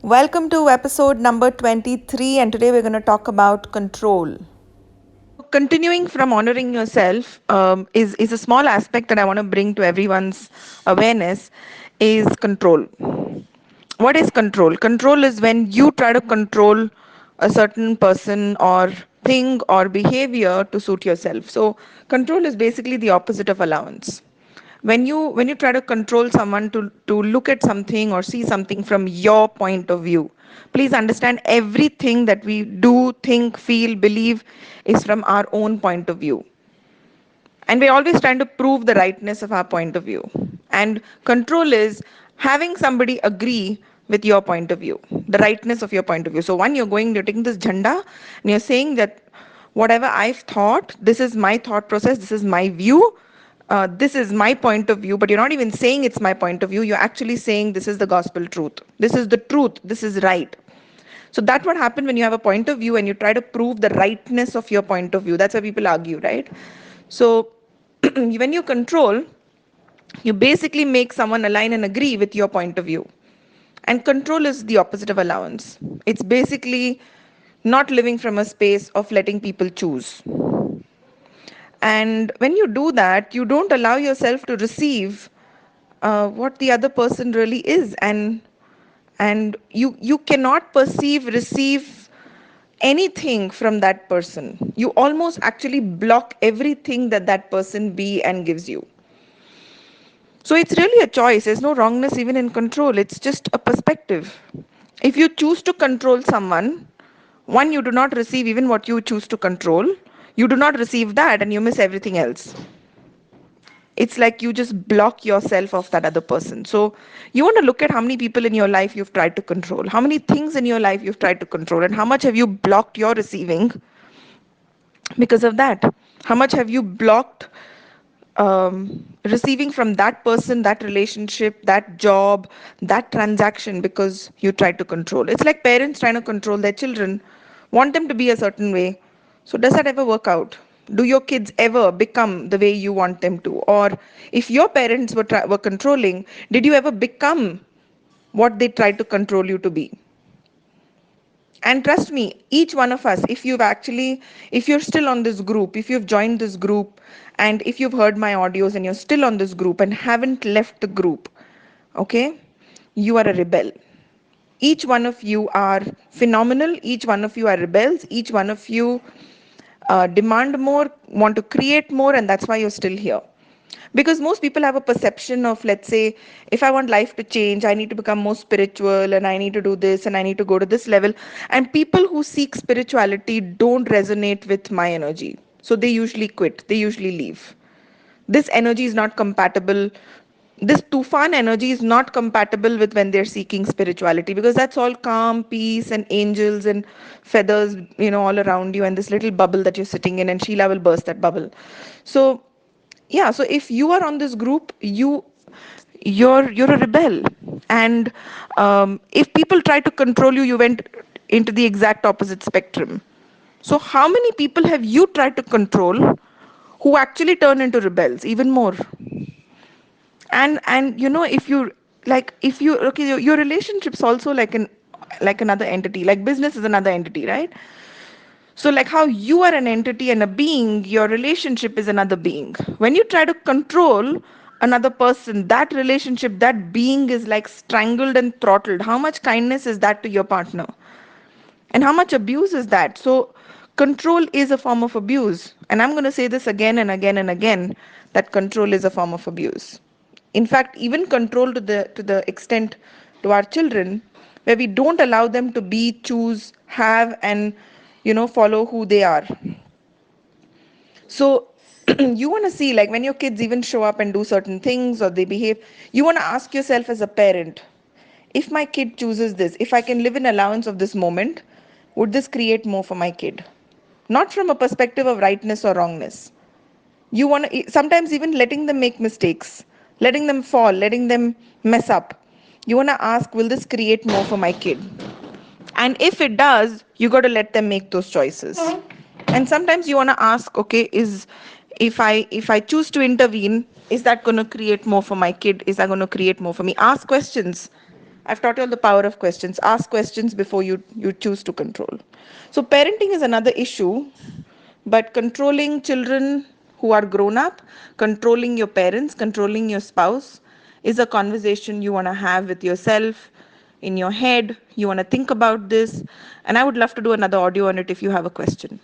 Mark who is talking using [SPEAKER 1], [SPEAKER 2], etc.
[SPEAKER 1] Welcome to episode number 23, and today we're going to talk about control. So, continuing from honoring yourself is a small aspect that I want to bring to everyone's awareness is control. What is control? Control is when you try to control a certain person or thing or behavior to suit yourself. So, control is basically the opposite of allowance. When you try to control someone to look at something or see something from your point of view, please understand everything that we do, think, feel, believe is from our own point of view, and we're always trying to prove the rightness of our point of view. And control is having somebody agree with your point of view, the rightness of your point of view. So one, you're taking this jhanda and you're saying that whatever I've thought, this is my thought process, this is my view, this is my point of view. But you're not even saying it's my point of view, you're actually saying this is the gospel truth, this is the truth, this is right. So that's what happened when you have a point of view and you try to prove the rightness of your point of view. That's why people argue, right? So when you control, you basically make someone align and agree with your point of view. And control is the opposite of allowance. It's basically not living from a space of letting people choose. And when you do that, you don't allow yourself to receive what the other person really is, and you cannot receive anything from that person. You almost actually block everything that that person be and gives you. So it's really a choice. There's no wrongness even in control. It's just a perspective. If you choose to control someone, one, you do not receive even what you choose to control. You do not receive that and you miss everything else. It's like you just block yourself of that other person. So you want to look at how many people in your life you've tried to control, how many things in your life you've tried to control, and how much have you blocked your receiving because of that. How much have you blocked receiving from that person, that relationship, that job, that transaction because you try to control. It's like parents trying to control their children, want them to be a certain way. So, does that ever work out? Do your kids ever become the way you want them to? Or if your parents were controlling, did you ever become what they tried to control you to be? And trust me, each one of us, if you're still on this group, if you've joined this group, and if you've heard my audios and you're still on this group and haven't left the group, okay, you are a rebel. Each one of you are phenomenal, each one of you are rebels, each one of you demand more, want to create more, and that's why you're still here. Because most people have a perception of, let's say, if I want life to change, I need to become more spiritual and I need to do this and I need to go to this level. And people who seek spirituality don't resonate with my energy. So they usually quit, they usually leave. This energy is not compatible. This tufan energy is not compatible with when they're seeking spirituality, because that's all calm, peace, and angels and feathers, all around you, and this little bubble that you're sitting in, and Sheelaa will burst that bubble. So yeah, so if you are on this group, you're a rebel. And if people try to control you, you went into the exact opposite spectrum. So how many people have you tried to control who actually turn into rebels even more? And if you, if you, okay, your relationship's also like another entity, like business is another entity, right? So, like how you are an entity and a being, your relationship is another being. When you try to control another person, that relationship, that being is like strangled and throttled. How much kindness is that to your partner? And how much abuse is that? So, control is a form of abuse. And I'm going to say this again and again and again, that control is a form of abuse. In fact, even control to the extent to our children, where we don't allow them to be, choose, have, and follow who they are. So you want to see, like, when your kids even show up and do certain things or they behave, you want to ask yourself as a parent, if my kid chooses this, if I can live in allowance of this moment, would this create more for my kid? Not from a perspective of rightness or wrongness. You want to sometimes even letting them make mistakes, letting them fall, letting them mess up. You want to ask, will this create more for my kid? And if it does, you got to let them make those choices. And sometimes you want to ask, okay, is if I choose to intervene, is that going to create more for my kid? Is that going to create more for me? Ask questions. I've taught you all the power of questions. Ask questions before you choose to control. So parenting is another issue, but controlling children who are grown up, controlling your parents, controlling your spouse is a conversation you want to have with yourself in your head. You want to think about this. And I would love to do another audio on it if you have a question.